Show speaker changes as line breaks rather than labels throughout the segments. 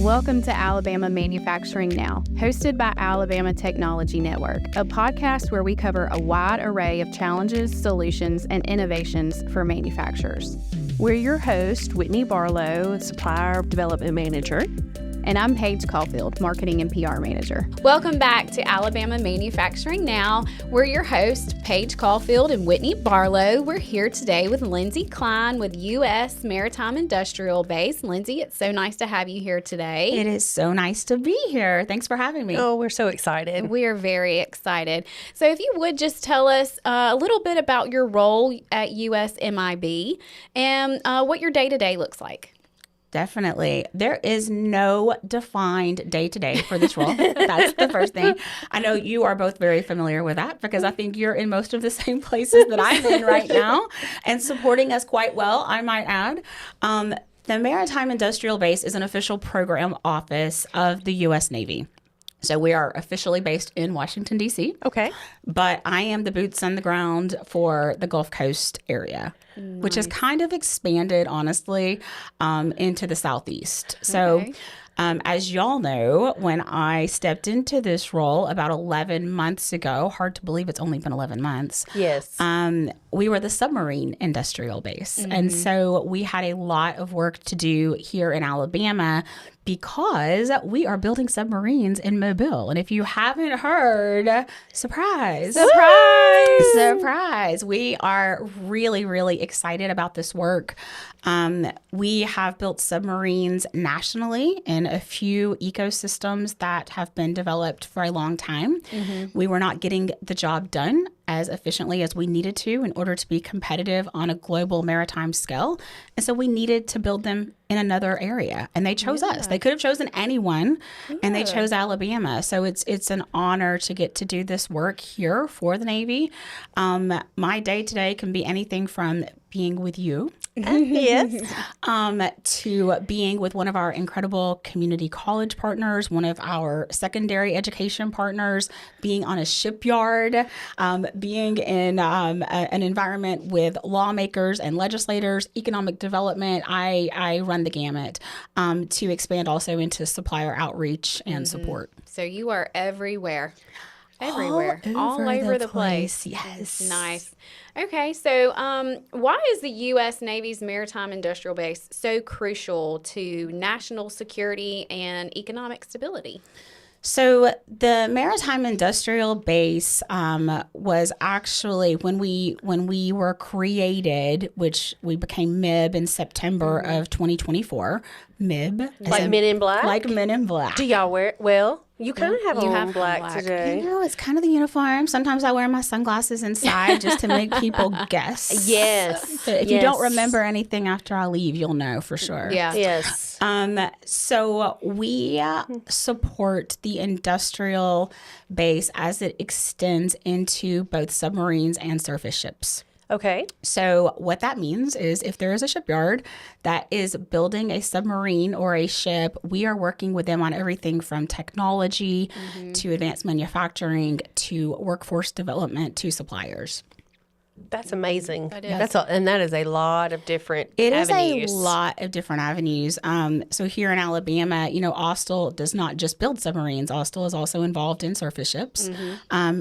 Welcome to Alabama Manufacturing Now, hosted by Alabama Technology Network, a podcast where we cover a wide array of challenges, solutions, and innovations for manufacturers. We're your host, Whitney Barlow, Supplier Development Manager. And I'm Paige Caulfield, Marketing and PR Manager. Welcome back to Alabama Manufacturing Now. We're your hosts, Paige Caulfield and Whitney Barlow. We're here today with Lindsay Cline with U.S. Maritime Industrial Base. Lindsay, it's so nice to have you here today.
It is so nice to be here. Thanks for having me.
Oh, we're so excited.
We are very excited. So if you would just tell us a little bit about your role at U.S. MIB and what your day-to-day looks like.
Definitely. There is no defined day-to-day for this role. That's the first thing. I know you are both very familiar with that because I think you're in most of the same places that I'm in right now and supporting us quite well, I might add. The Maritime Industrial Base is an official program office of the U.S. Navy. So we are officially based in Washington, D.C.
Okay.
But I am the boots on the ground for the Gulf Coast area, which has kind of expanded, honestly, into the Southeast. So as y'all know, when I stepped into this role about 11 months ago, hard to believe it's only been 11 months.
Yes.
We were the submarine industrial base. And so we had a lot of work to do here in Alabama because we are building submarines in Mobile. And if you haven't heard, surprise. We are really, really excited about this work. We have built submarines nationally in a few ecosystems that have been developed for a long time. We were not getting the job done as efficiently as we needed to in order to be competitive on a global maritime scale. And so we needed to build them in another area. And they chose us. They could have chosen anyone, and they chose Alabama. So it's an honor to get to do this work here for the Navy. My day-to-day can be anything from being with you.
Yes.
To being with one of our incredible community college partners, one of our secondary education partners, being on a shipyard, being in an environment with lawmakers and legislators, economic development. I run the gamut to expand also into supplier outreach and support.
So you are everywhere. All over the place.
Yes.
Nice. Okay, so why is the U.S. Navy's Maritime Industrial Base so crucial to national security and economic stability?
So the Maritime Industrial Base was actually when we were created, which we became MIB in September of 2024. MIB,
Like Men in Black?
like Men in Black.
Do y'all wear it? Well, you kind of have
You
on
have
black,
black.
today.
You know, it's kind of the uniform. Sometimes I wear my sunglasses inside just to make people guess.
Yes.
But if you don't remember anything after I leave, you'll know for sure.
Yeah.
Yes.
So we support the industrial base as it extends into both submarines and surface ships.
Okay.
So what that means is if there is a shipyard that is building a submarine or a ship, we are working with them on everything from technology to advanced manufacturing to workforce development to suppliers.
That's amazing.
That is.
And that is a lot of different
It is
avenues.
a lot of different avenues. So here in Alabama, Austal does not just build submarines. Austal is also involved in surface ships.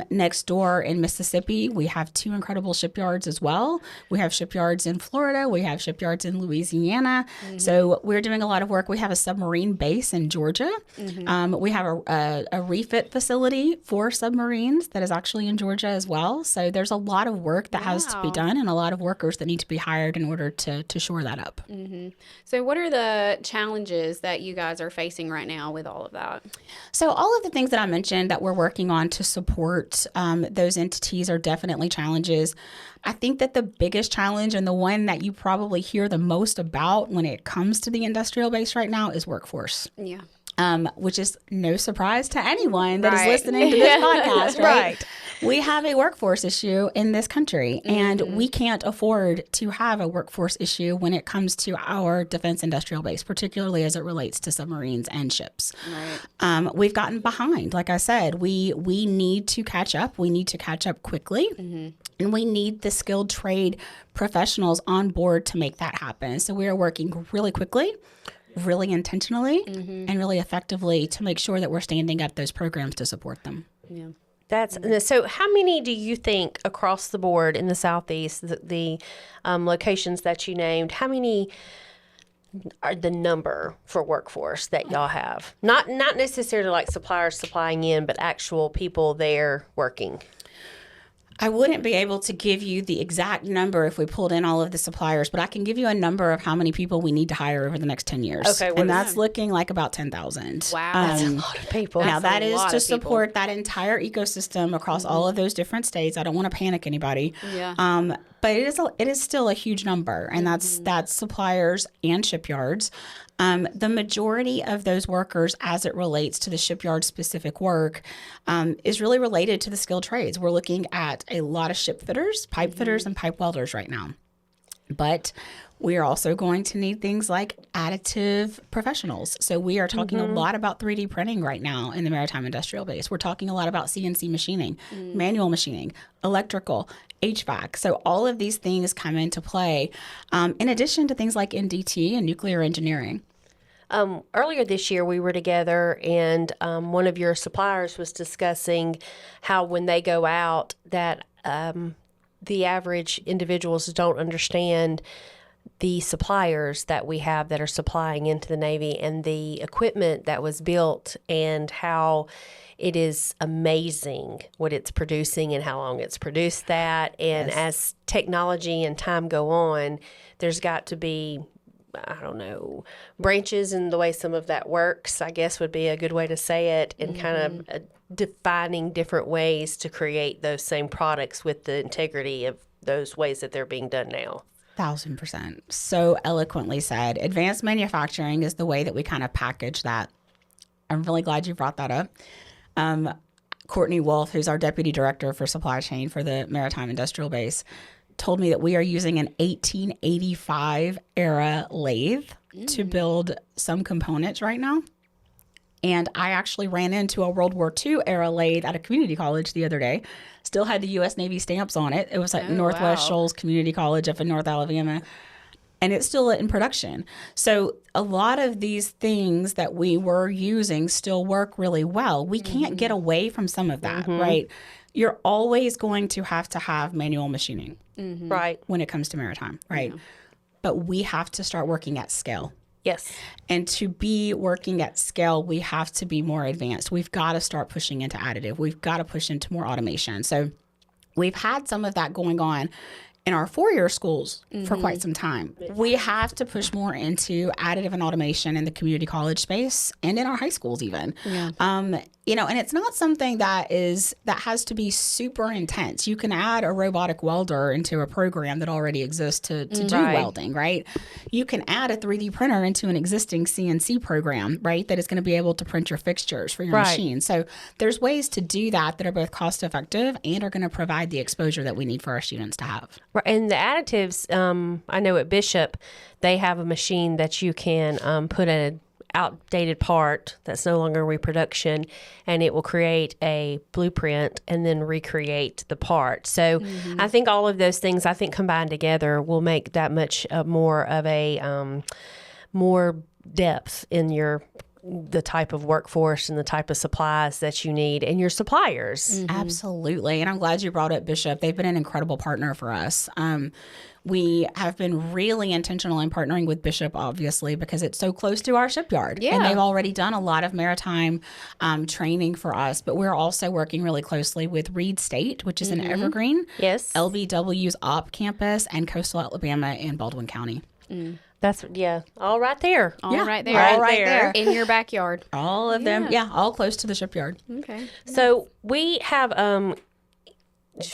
Next door in Mississippi, we have two incredible shipyards as well. We have shipyards in Florida. We have shipyards in Louisiana. So we're doing a lot of work. We have a submarine base in Georgia. We have a refit facility for submarines that is actually in Georgia as well. So there's a lot of work that has to be done and a lot of workers that need to be hired in order to shore that up.
So what are the challenges that you guys are facing right now with all of that?
So all of the things that I mentioned that we're working on to support those entities are definitely challenges. I think that the biggest challenge and the one that you probably hear the most about when it comes to the industrial base right now is workforce.
Yeah.
Which is no surprise to anyone that is listening to this podcast, right? We have a workforce issue in this country, and we can't afford to have a workforce issue when it comes to our defense industrial base, particularly as it relates to submarines and ships. Right. We've gotten behind. Like I said, we need to catch up. We need to catch up quickly, and we need the skilled trade professionals on board to make that happen. So we are working really quickly, really intentionally and really effectively to make sure that we're standing up those programs to support them.
Yeah.
That's so. How many do you think across the board in the Southeast, the locations that you named? How many are the number for workforce that y'all have? Not necessarily like suppliers supplying in, but actual people there working.
I wouldn't be able to give you the exact number if we pulled in all of the suppliers, but I can give you a number of how many people we need to hire over the next 10 years.
Okay,
and that's looking like about 10,000.
Wow.
That's a lot of people.
Now, that
a
is
lot
to
of people.
support that entire ecosystem across all of those different states. I don't want to panic anybody.
Yeah.
But it is still a huge number, and that's suppliers and shipyards. The majority of those workers, as it relates to the shipyard specific work, is really related to the skilled trades. We're looking at a lot of ship fitters, pipe fitters, and pipe welders right now. But we are also going to need things like additive professionals. So we are talking a lot about 3D printing right now in the Maritime Industrial Base. We're talking a lot about CNC machining, manual machining, electrical, HVAC. So all of these things come into play, in addition to things like NDT and nuclear engineering.
Earlier this year, we were together, and one of your suppliers was discussing how when they go out, that the average individuals don't understand the suppliers that we have that are supplying into the Navy and the equipment that was built and how it is amazing what it's producing and how long it's produced that. And as technology and time go on, there's got to be, I don't know, branches in the way some of that works, I guess would be a good way to say it, and kind of defining different ways to create those same products with the integrity of those ways that they're being done now.
1,000%. So eloquently said. Advanced manufacturing is the way that we kind of package that. I'm really glad you brought that up. Courtney Wolf, who's our deputy director for supply chain for the Maritime Industrial Base, told me that we are using an 1885 era lathe to build some components right now. And I actually ran into a World War II era lathe at a community college the other day. Still had the U.S. Navy stamps on it. It was at Northwest Shoals Community College up in North Alabama. And it's still in production. So a lot of these things that we were using still work really well. We can't get away from some of that, right? You're always going to have manual machining,
Right.
when it comes to maritime, right? But we have to start working at scale.
Yes.
And to be working at scale, we have to be more advanced. We've got to start pushing into additive. We've got to push into more automation. So we've had some of that going on in our four-year schools for quite some time. We have to push more into additive and automation in the community college space and in our high schools even. And it's not something that has to be super intense. You can add a robotic welder into a program that already exists to do welding, right? You can add a 3D printer into an existing CNC program, right, that is going to be able to print your fixtures for your machine. So there's ways to do that are both cost effective and are going to provide the exposure that we need for our students to have.
Right. And the additives, I know at Bishop, they have a machine that you can put an outdated part that's no longer reproduction, and it will create a blueprint and then recreate the part. So I think all of those things, combined together will make that much more of a more depth in the type of workforce and the type of supplies that you need and your suppliers.
Absolutely. And I'm glad you brought up Bishop. They've been an incredible partner for us. We have been really intentional in partnering with Bishop, obviously, because it's so close to our shipyard. And they've already done a lot of maritime training for us. But we're also working really closely with Reed State, which is in Evergreen.
Yes.
LBW's OP campus, and Coastal Alabama in Baldwin County.
That's, all right there.
All right there.
All right there.
In your backyard.
All of them, all close to the shipyard.
Okay.
So we have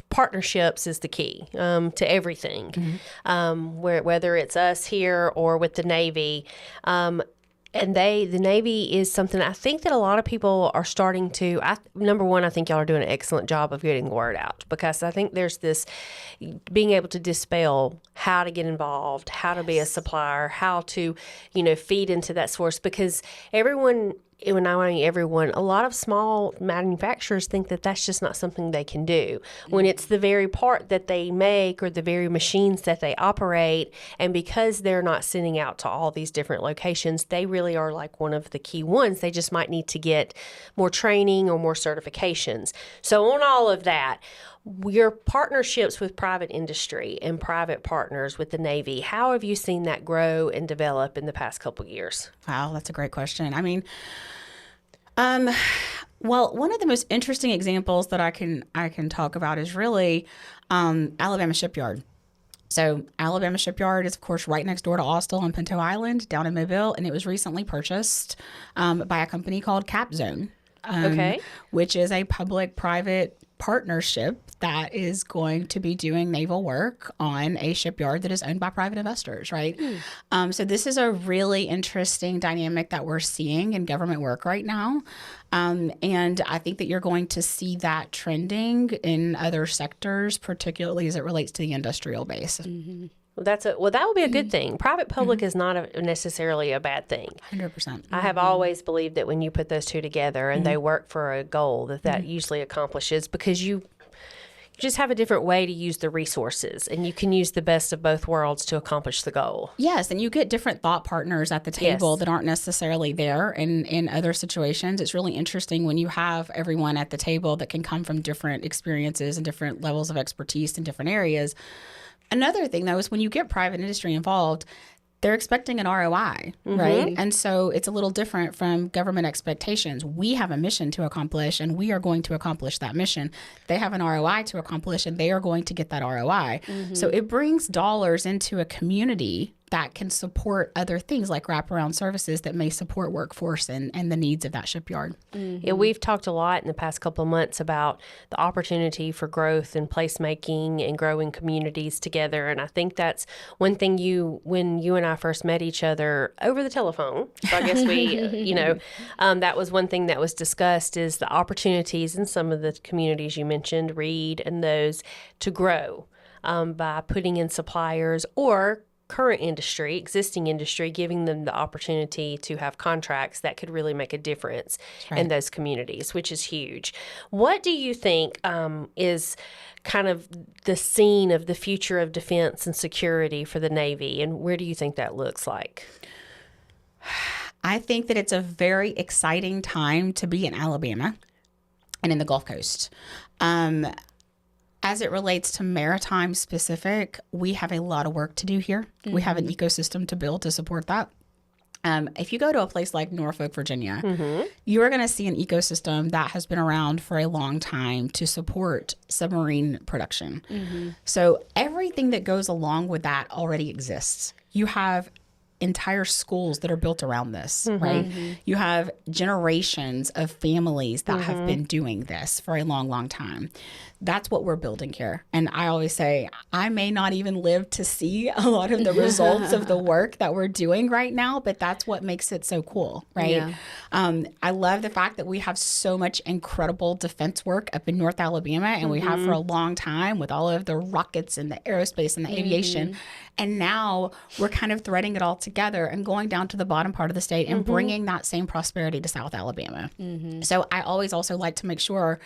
partnerships is the key to everything, whether it's us here or with the Navy. And the Navy is something I think that a lot of people are starting to, number one, I think y'all are doing an excellent job of getting word out, because I think there's this being able to dispel how to get involved, how to be a supplier, how to, feed into that source, because everyone when I mean everyone, a lot of small manufacturers think that that's just not something they can do. When it's the very part that they make or the very machines that they operate, and because they're not sending out to all these different locations, they really are like one of the key ones. They just might need to get more training or more certifications. So on all of that, your partnerships with private industry and private partners with the Navy, how have you seen that grow and develop in the past couple of years?
Wow, that's a great question. I mean, well, one of the most interesting examples that I can talk about is really Alabama Shipyard. So Alabama Shipyard is, of course, right next door to Austell on Pinto Island down in Mobile, and it was recently purchased by a company called Capzone, which is a public-private partnership that is going to be doing naval work on a shipyard that is owned by private investors, right? So this is a really interesting dynamic that we're seeing in government work right now. And I think that you're going to see that trending in other sectors, particularly as it relates to the industrial base.
Well, that would be a good thing. Private public is not necessarily a bad thing.
100%.
I have always believed that when you put those two together and they work for a goal, that usually accomplishes, because you just have a different way to use the resources, and you can use the best of both worlds to accomplish the goal.
Yes, and you get different thought partners at the table that aren't necessarily there in other situations. It's really interesting when you have everyone at the table that can come from different experiences and different levels of expertise in different areas. Another thing, though, is when you get private industry involved, they're expecting an ROI, right? And so it's a little different from government expectations. We have a mission to accomplish, and we are going to accomplish that mission. They have an ROI to accomplish, and they are going to get that ROI. So it brings dollars into a community that can support other things like wraparound services that may support workforce and the needs of that shipyard.
Yeah, we've talked a lot in the past couple of months about the opportunity for growth and placemaking and growing communities together. And I think that's one thing when you and I first met each other over the telephone. So I guess we, that was one thing that was discussed, is the opportunities in some of the communities you mentioned, Reed and those, to grow by putting in suppliers or current industry, existing industry, giving them the opportunity to have contracts that could really make a difference in those communities, which is huge. What do you think is kind of the scene of the future of defense and security for the Navy, and where do you think that looks like?
I think that it's a very exciting time to be in Alabama and in the Gulf Coast. As it relates to maritime specific, we have a lot of work to do here. We have an ecosystem to build to support that. If you go to a place like Norfolk, Virginia, you are going to see an ecosystem that has been around for a long time to support submarine production. So everything that goes along with that already exists. You have entire schools that are built around this, right? You have generations of families that have been doing this for a long, long time. That's what we're building here. And I always say, I may not even live to see a lot of the results of the work that we're doing right now, but that's what makes it so cool, right? I love the fact that we have so much incredible defense work up in North Alabama, and we have for a long time with all of the rockets and the aerospace and the aviation. And now we're kind of threading it all together and going down to the bottom part of the state and bringing that same prosperity to South Alabama. So I always also like to make sure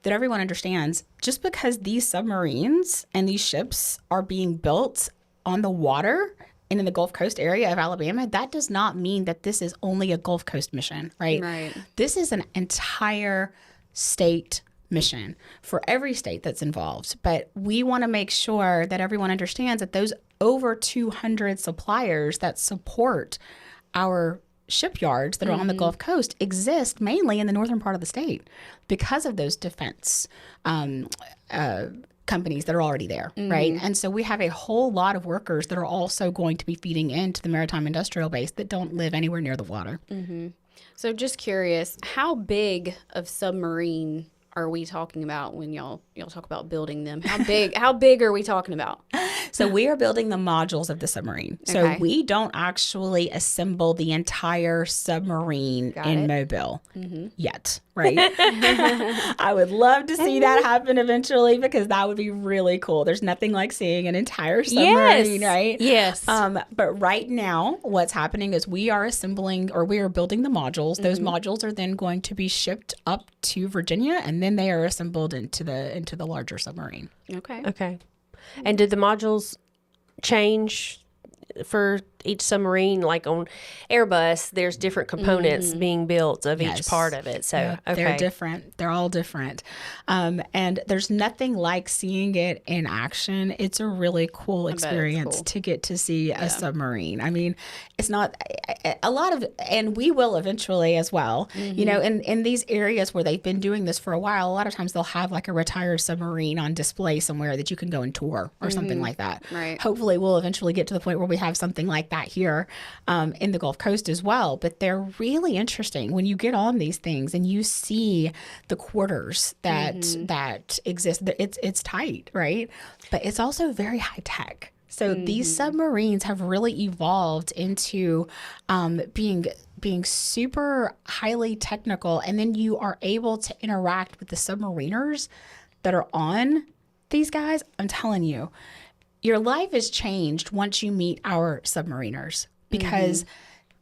that everyone understands, just because these submarines and these ships are being built on the water and in the Gulf Coast area of Alabama, that does not mean that this is only a Gulf Coast mission, right? This is an entire state mission for every state that's involved. But we want to make sure that everyone understands that those over 200 suppliers that support our shipyards that are on the Gulf Coast exist mainly in the northern part of the state because of those defense companies that are already there, right? And so we have a whole lot of workers that are also going to be feeding into the Maritime Industrial Base that don't live anywhere near the water.
So just curious, how big of submarine are we talking about when y'all talk about building them? How big are we talking about?
So we are building the modules of the submarine. So
Okay.
we don't actually assemble the entire submarine in Mobile yet, right? I would love to see that happen eventually, because that would be really cool. There's nothing like seeing an entire submarine, right?
Yes.
But right now, what's happening is we are assembling, or we are building the modules. Those modules are then going to be shipped up to Virginia, and then they are assembled into the larger submarine.
Okay.
Okay. And did the modules change for each submarine? Like on Airbus, there's different components being built of each part of it. So,
Yeah, they're different. They're all different. And there's nothing like seeing it in action. It's a really cool experience to get to see a submarine. I mean, it's not a lot of, and we will eventually as well, you know, in these areas where they've been doing this for a while, a lot of times they'll have like a retired submarine on display somewhere that you can go and tour or something like that.
Right.
Hopefully we'll eventually get to the point where we have something like that here in the Gulf Coast as well. But they're really interesting when you get on these things and you see the quarters that exist. It's tight, right? But it's also very high tech. So these submarines have really evolved into being super highly technical, and then you are able to interact with the submariners that are on these guys. I'm telling you, your life is changed once you meet our submariners, because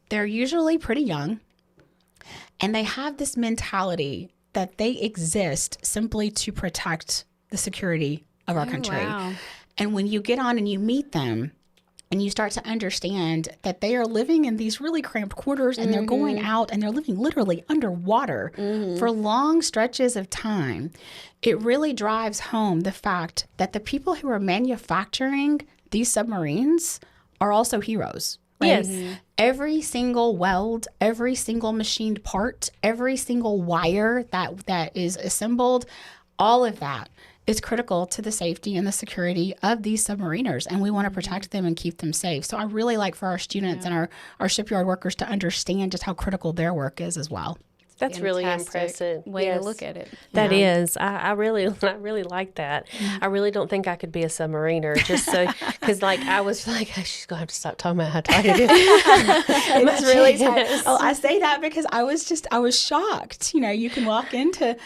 they're usually pretty young, and they have this mentality that they exist simply to protect the security of our country.
Wow.
And when you get on and you meet them and you start to understand that they are living in these really cramped quarters, and they're going out and they're living literally underwater for long stretches of time, it really drives home the fact that the people who are manufacturing these submarines are also heroes. Right?
Yes.
Every single weld, every single machined part, every single wire that is assembled, all of that is critical to the safety and the security of these submariners, and we want to protect them and keep them safe. So I really like for our students and our shipyard workers to understand just how critical their work is as well.
That's really
Fantastic
impressive.
way
Yes.
to look at it.
That is. I really like that. I really don't think I could be a submariner, just so, because like I was like, she's gonna have to stop talking about how tight it is.
It's really tight. Oh, I say that because I was shocked. You know, you can walk into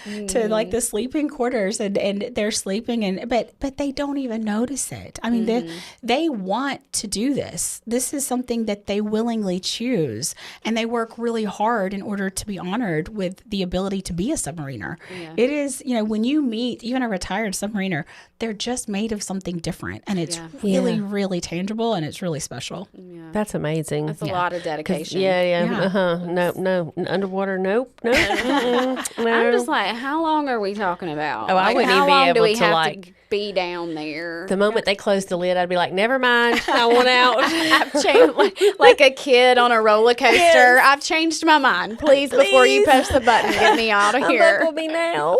like the sleeping quarters and they're sleeping, but they don't even notice it. I mean, they want to do this. This is something that they willingly choose, and they work really hard in order to be honored with the ability to be a submariner.
Yeah.
It is, you know, when you meet even a retired submariner, they're just made of something different, and it's really, really tangible, and it's really special.
Yeah.
That's amazing.
That's a lot of dedication.
Yeah. No, underwater. Nope. No.
I'm just like, how long are we talking about?
Oh, I
Like,
wouldn't
how
even be
long do
able
we
to,
have
like-
to be down there?
The moment they closed the lid, I'd be like, never mind. I want out.
I've changed like a kid on a roller coaster.
Yes.
I've changed my mind. Please, before you push the button, get me out of here.
Unbuckle me now.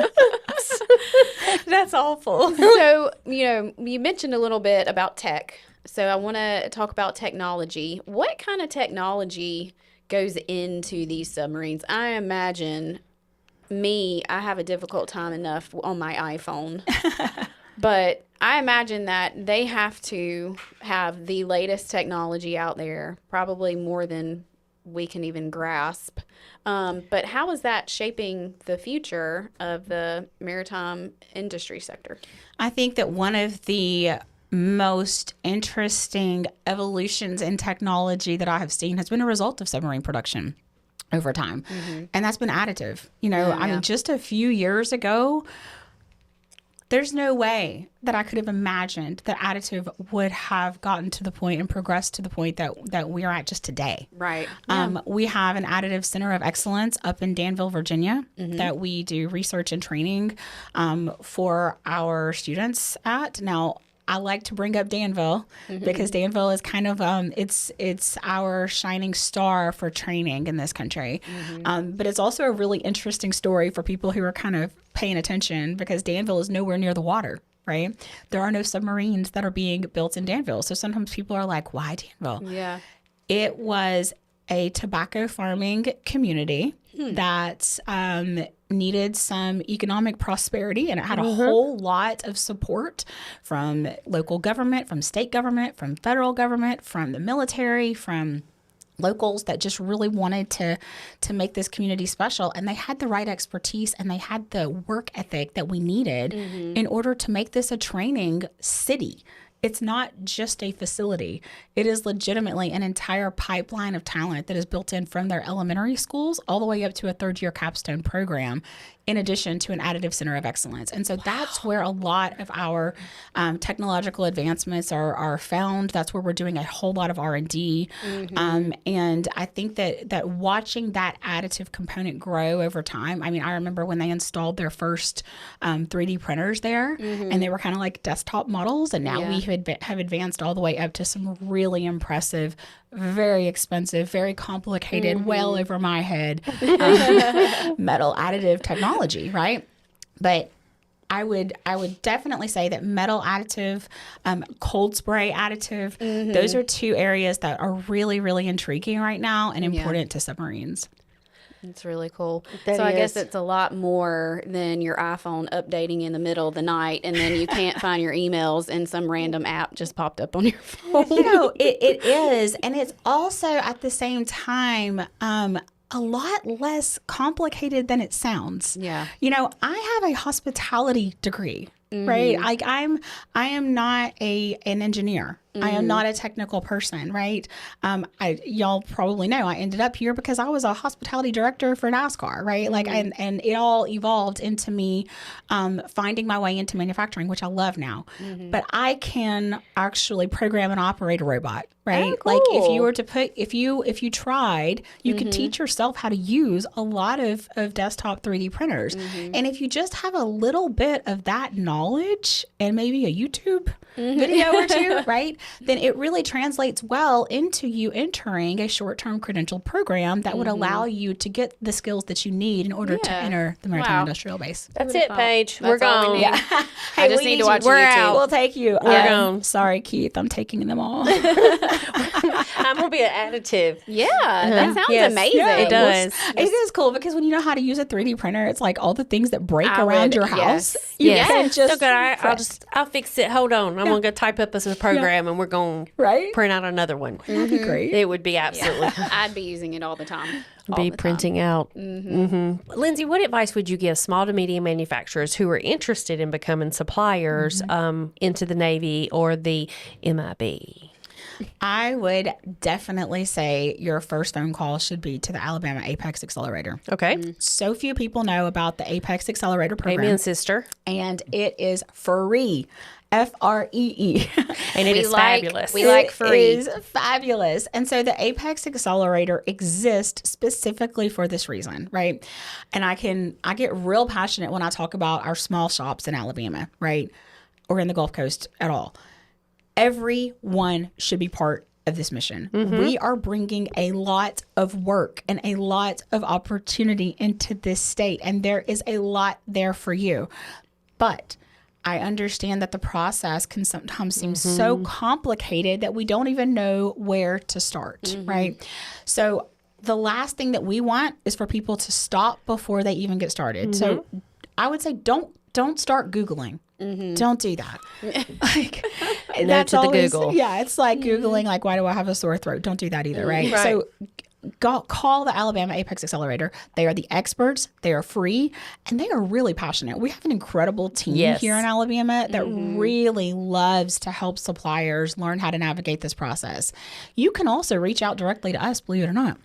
That's awful.
So, you mentioned a little bit about tech. So I want to talk about technology. What kind of technology goes into these submarines? I imagine I have a difficult time enough on my iPhone. But I imagine that they have to have the latest technology out there, probably more than we can even grasp. But how is that shaping the future of the maritime industry sector?
I think that one of the most interesting evolutions in technology that I have seen has been a result of submarine production over time. And that's been additive. You know, I mean, just a few years ago, there's no way that I could have imagined that additive would have gotten to the point and progressed to the point that we are at just today.
Right.
We have an additive center of excellence up in Danville, Virginia, that we do research and training for our students at. Now, I like to bring up Danville because Danville is kind of it's our shining star for training in this country. But it's also a really interesting story for people who are kind of paying attention, because Danville is nowhere near the water, right? There are no submarines that are being built in Danville. So sometimes people are like, why Danville?
Yeah.
It was a tobacco farming community that needed some economic prosperity, and it had a whole lot of support from local government, from state government, from federal government, from the military, from locals that just really wanted to make this community special. And they had the right expertise and they had the work ethic that we needed in order to make this a training city. It's not just a facility. It is legitimately an entire pipeline of talent that is built in from their elementary schools all the way up to a third-year capstone program, in addition to an additive center of excellence. And so that's where a lot of our technological advancements are found. That's where we're doing a whole lot of R&D. And I think that watching that additive component grow over time, I mean, I remember when they installed their first 3D printers there, and they were kind of like desktop models, and now we have advanced all the way up to some really impressive, very expensive, very complicated, well over my head metal additive technology, right? But I would definitely say that metal additive, cold spray additive, those are two areas that are really, really intriguing right now and important to submarines.
It's really cool.
That
I guess
is.
it's a lot more than your iPhone updating in the middle of the night and then you can't find your emails and some random app just popped up on your phone.
You know, it is. And it's also at the same time, a lot less complicated than it sounds.
Yeah.
You know, I have a hospitality degree, right? Like I am not an engineer. I am not a technical person, right? Y'all probably know I ended up here because I was a hospitality director for NASCAR, right? Like, and it all evolved into me finding my way into manufacturing, which I love now. But I can actually program and operate a robot, right?
Oh, cool.
Like if you were to if you tried, you could teach yourself how to use a lot of desktop 3D printers. And if you just have a little bit of that knowledge and maybe a YouTube video or two, right? Then it really translates well into you entering a short-term credential program that would allow you to get the skills that you need in order to enter the Maritime Industrial Base.
That's it, Paige. We're
That's all we
gone.
need.
Hey,
I just need to watch
we're
YouTube.
out.
We'll take you.
We're gone.
Sorry, Keith. I'm taking them all.
I'm going to be an additive.
Yeah, that sounds
Yes.
amazing.
Yeah, it does.
It is cool because when you know how to use a 3D printer, it's like all the things that break around your house.
yes.
You
Yes.
can just
Okay, I'll fix it. Hold on. I'm going to go type up a program and we're going to
right.
print out another one.
That'd be great.
It would be absolutely
I'd be using it all the time.
be printing out. Lindsay, what advice would you give small to medium manufacturers who are interested in becoming suppliers into the Navy or the MIB?
I would definitely say your first phone call should be to the Alabama Apex Accelerator.
Okay.
So few people know about the Apex Accelerator program.
Amen, sister.
And it is free. Free.
And it is fabulous.
We like free.
It is fabulous. And so the Apex Accelerator exists specifically for this reason, right? And I get real passionate when I talk about our small shops in Alabama, right? Or in the Gulf Coast at all. Everyone should be part of this mission. We are bringing a lot of work and a lot of opportunity into this state, and there is a lot there for you. But I understand that the process can sometimes seem so complicated that we don't even know where to start, right? So the last thing that we want is for people to stop before they even get started. So I would say don't start Googling. Don't do that. Like, that's
to the
always,
Google.
Yeah, it's like Googling, like, why do I have a sore throat? Don't do that either, right? So call the Alabama Apex Accelerator. They are the experts. They are free, and they are really passionate. We have an incredible team here in Alabama that really loves to help suppliers learn how to navigate this process. You can also reach out directly to us, believe it or not.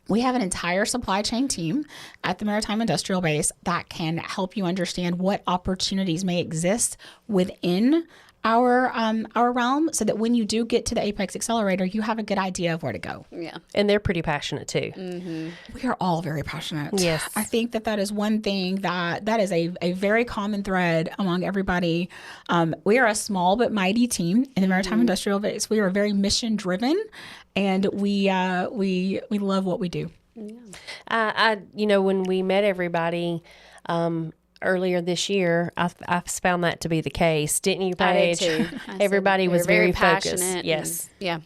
We have an entire supply chain team at the Maritime Industrial Base that can help you understand what opportunities may exist within our realm, so that when you do get to the Apex Accelerator, you have a good idea of where to go.
Yeah.
And they're pretty passionate too.
We are all very passionate.
Yes.
I think that is one thing that is a very common thread among everybody. We are a small but mighty team in the Maritime Industrial Base. We are very mission driven, and we love what we do.
When we met everybody earlier this year, I found that to be the case, didn't you, Paige?
I did too.
Everybody was very focused.
passionate.
Yes.
Yeah.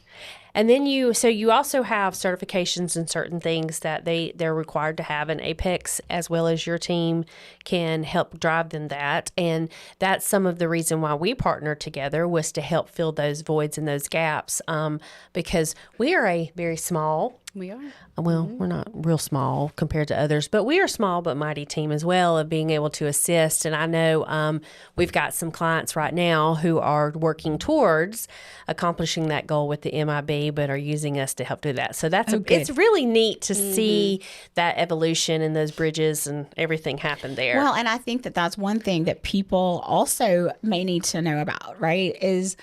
And then you also have certifications and certain things that they're required to have, and Apex as well as your team can help drive them that. And that's some of the reason why we partnered together, was to help fill those voids and those gaps, because we are a very small,
We are.
well, we're not real small compared to others, but we are small but mighty team as well, of being able to assist. And I know we've got some clients right now who are working towards accomplishing that goal with the MIB, but are using us to help do that. So it's really neat to see that evolution and those bridges and everything happen there.
Well, and I think that that's one thing that people also may need to know about, right? Is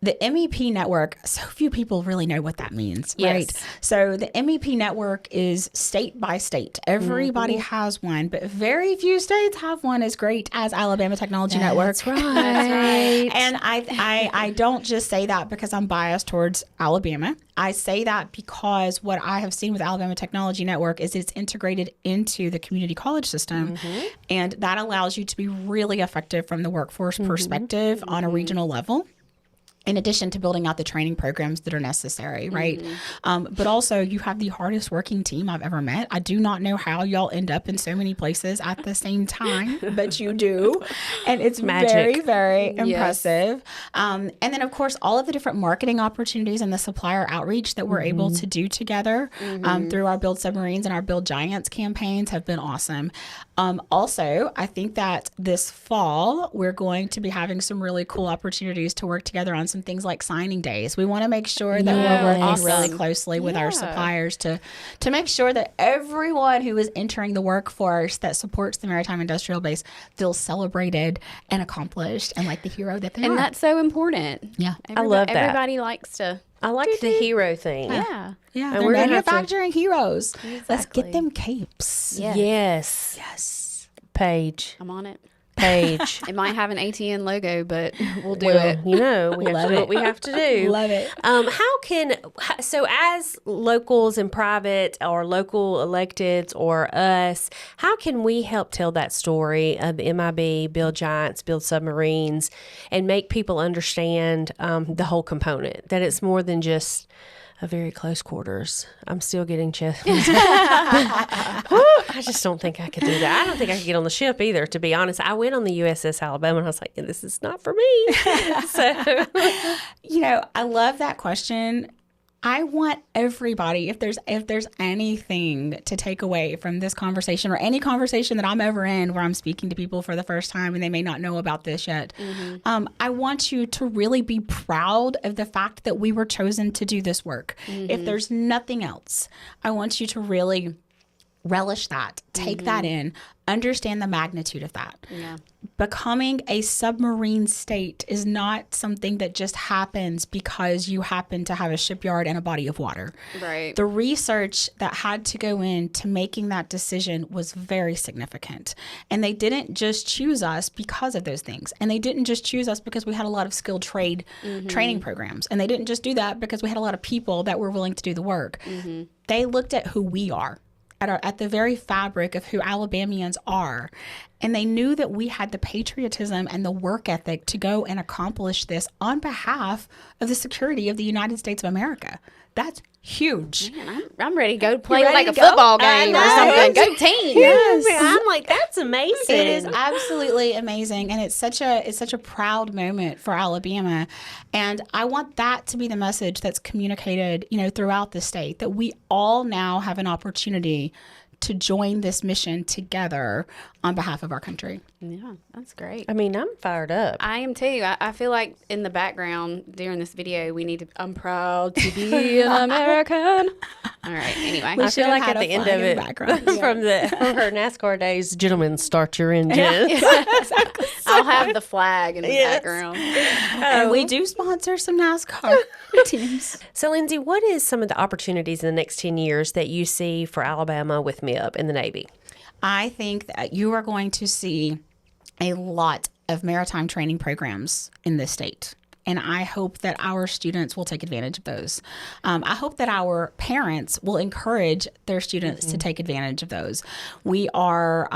the MEP network. So few people really know what that means, right?
Yes.
So the MEP network is state by state. Everybody has one, but very few states have one as great as Alabama Technology Network.
That's right.
And I don't just say that because I'm biased towards Alabama. I say that because what I have seen with Alabama Technology Network is it's integrated into the community college system. And that allows you to be really effective from the workforce perspective on a regional level, in addition to building out the training programs that are necessary, right? But also, you have the hardest working team I've ever met. I do not know how y'all end up in so many places at the same time, but you do. And it's very, very impressive. And then, of course, all of the different marketing opportunities and the supplier outreach that we're able to do together through our Build Submarines and our Build Giants campaigns have been awesome. Also, I think that this fall, we're going to be having some really cool opportunities to work together on some things like signing days. We want to make sure that we're working really closely with our suppliers to make sure that everyone who is entering the workforce that supports the Maritime Industrial Base feels celebrated and accomplished and like the hero that they are.
And that's so important.
Yeah.
I love that.
Everybody likes to.
I like the hero thing.
Yeah.
Yeah,
And
they're
we're gonna have to-
manufacturing heroes. Let's
Exactly.
get them capes.
Yeah.
Yes.
Yes.
Paige.
I'm on it.
Paige.
It might have an ATN logo, but we'll do
Well,
it.
you know, we have
Love
to do
it.
what we have to do.
Love it.
So as locals and private or local electeds or us, how can we help tell that story of the MIB, Build Giants, Build Submarines, and make people understand the whole component, that it's more than just a very close quarters. I'm still getting chest. I just don't think I could do that. I don't think I could get on the ship either, to be honest. I went on the USS Alabama and I was like, this is not for me. So,
You know, I love that question. I want everybody, if there's anything to take away from this conversation or any conversation that I'm ever in where I'm speaking to people for the first time and they may not know about this yet, I want you to really be proud of the fact that we were chosen to do this work. If there's nothing else, I want you to really relish that, take that in, understand the magnitude of that.
Yeah.
Becoming a submarine state is not something that just happens because you happen to have a shipyard and a body of water.
Right.
The research that had to go into making that decision was very significant. And they didn't just choose us because of those things. And they didn't just choose us because we had a lot of skilled trade training programs. And they didn't just do that because we had a lot of people that were willing to do the work. They looked at who we are. At the very fabric of who Alabamians are. And they knew that we had the patriotism and the work ethic to go and accomplish this on behalf of the security of the United States of America. That's huge.
Man, I'm ready to go play
ready
like a
to go?
football
I
game or
know.
something. Go team.
Yes.
I'm like, that's amazing.
It is absolutely amazing, and it's such a proud moment for Alabama, and I want that to be the message that's communicated, throughout the state, that we all now have an opportunity to join this mission together on behalf of our country.
Yeah, that's great.
I mean, I'm fired up.
I am too. I feel like in the background during this video, we need to. I'm proud to be an American. All right. Anyway,
I feel like at the end of it, from her NASCAR days, gentlemen, start your engines.
I'll have the flag in the background.
And we do sponsor some NASCAR teams.
So, Lindsay, what is some of the opportunities in the next 10 years that you see for Alabama with MIB in the Navy?
I think that you are going to see a lot of maritime training programs in this state. And I hope that our students will take advantage of those. I hope that our parents will encourage their students to take advantage of those. We are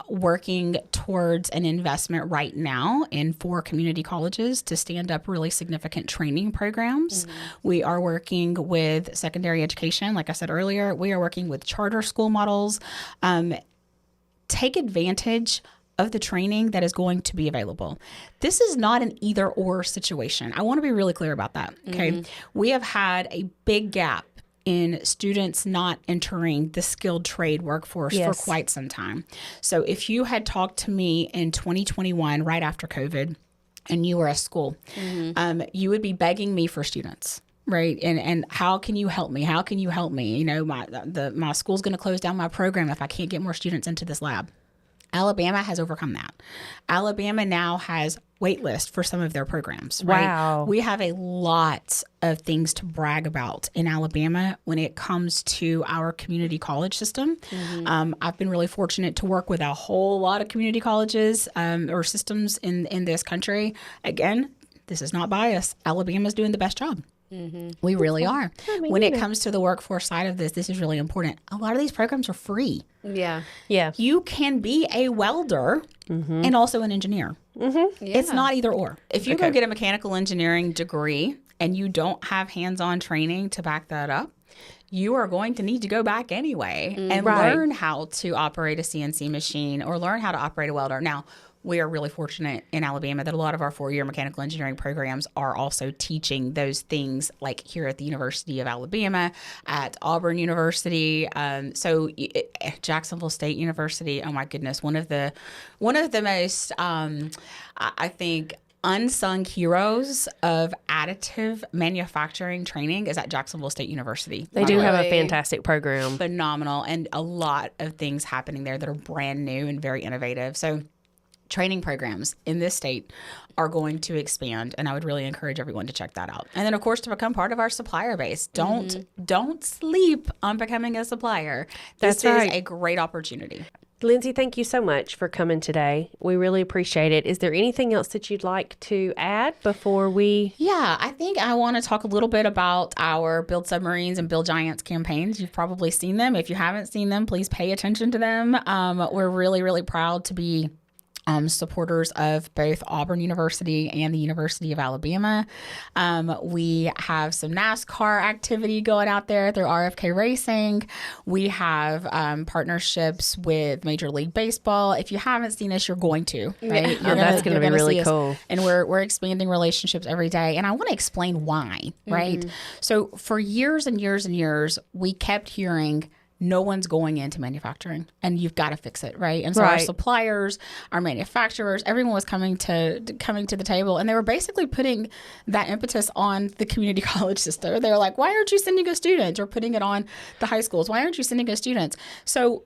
working towards an investment right now in 4 community colleges to stand up really significant training programs. We are working with secondary education. Like I said earlier, we are working with charter school models. Take advantage of the training that is going to be available. This is not an either or situation. I want to be really clear about that. Okay. We have had a big gap in students not entering the skilled trade workforce for quite some time. So if you had talked to me in 2021, right after COVID, and you were at school, you would be begging me for students. Right. And how can you help me? How can you help me? You know, my school's going to close down my program if I can't get more students into this lab. Alabama has overcome that. Alabama now has wait list for some of their programs. Right?
Wow.
We have a lot of things to brag about in Alabama when it comes to our community college system. I've been really fortunate to work with a whole lot of community colleges or systems in this country. Again, this is not bias. Alabama's doing the best job. We really are. When it comes to the workforce side of this is really important. A lot of these programs are free.
Yeah.
You can be a welder and also an engineer. It's not either or. If you go get a mechanical engineering degree and you don't have hands-on training to back that up, you are going to need to go back anyway and learn how to operate a CNC machine or learn how to operate a welder. Now, we are really fortunate in Alabama that a lot of our 4-year mechanical engineering programs are also teaching those things, like here at the University of Alabama, at Auburn University, Jacksonville State University. Oh my goodness, one of the most I think unsung heroes of additive manufacturing training is at Jacksonville State University.
They do have a fantastic program.
Phenomenal, and a lot of things happening there that are brand new and very innovative. So training programs in this state are going to expand, and I would really encourage everyone to check that out. And then, of course, to become part of our supplier base. Don't sleep on becoming a supplier. This is a great opportunity.
Lindsay, thank you so much for coming today. We really appreciate it. Is there anything else that you'd like to add before we...
Yeah, I think I want to talk a little bit about our Build Submarines and Build Giants campaigns. You've probably seen them. If you haven't seen them, please pay attention to them. We're really, really proud to be supporters of both Auburn University and the University of Alabama. We have some NASCAR activity going out there through RFK Racing. We have partnerships with Major League Baseball. If you haven't seen us, you're going to. Right?
That's going to be really cool.
And we're expanding relationships every day. And I want to explain why, right? So for years and years and years, we kept hearing, no one's going into manufacturing and you've got to fix it, right? And so our suppliers, our manufacturers, everyone was coming to the table, and they were basically putting that impetus on the community college system. They were like, why aren't you sending us students? Or putting it on the high schools. Why aren't you sending us students? So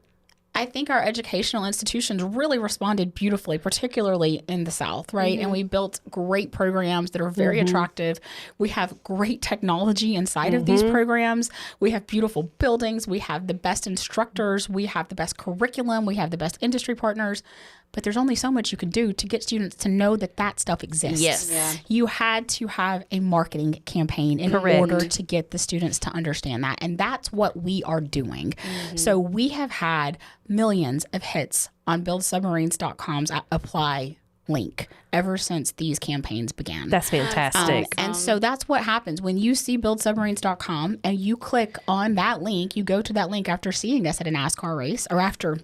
I think our educational institutions really responded beautifully, particularly in the South, right? And we built great programs that are very attractive. We have great technology inside of these programs. We have beautiful buildings. We have the best instructors. We have the best curriculum. We have the best industry partners. But there's only so much you can do to get students to know that stuff exists.
Yes.
Yeah.
You had to have a marketing campaign in order to get the students to understand that. And that's what we are doing. So we have had millions of hits on buildsubmarines.com's apply link ever since these campaigns began.
That's fantastic.
And so that's what happens when you see buildsubmarines.com and you click on that link. You go to that link after seeing us at a NASCAR race or after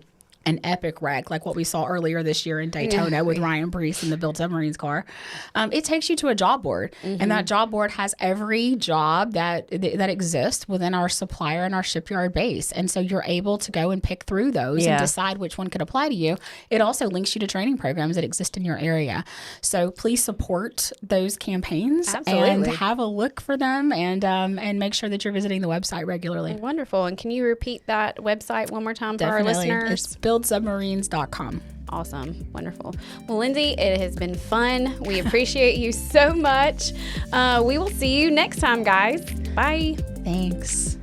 an epic wreck like what we saw earlier this year in Daytona with Ryan Brees in the Build Submarines car. It takes you to a job board, and that job board has every job that exists within our supplier and our shipyard base. And so you're able to go and pick through those and decide which one could apply to you. It also links you to training programs that exist in your area. So please support those campaigns and have a look for them, and make sure that you're visiting the website regularly.
Wonderful. And can you repeat that website one more time for our listeners?
It's buildsubmarines.com.
Awesome. Wonderful. Well, Lindsay, it has been fun. We appreciate you so much. We will see you next time, guys. Bye.
Thanks.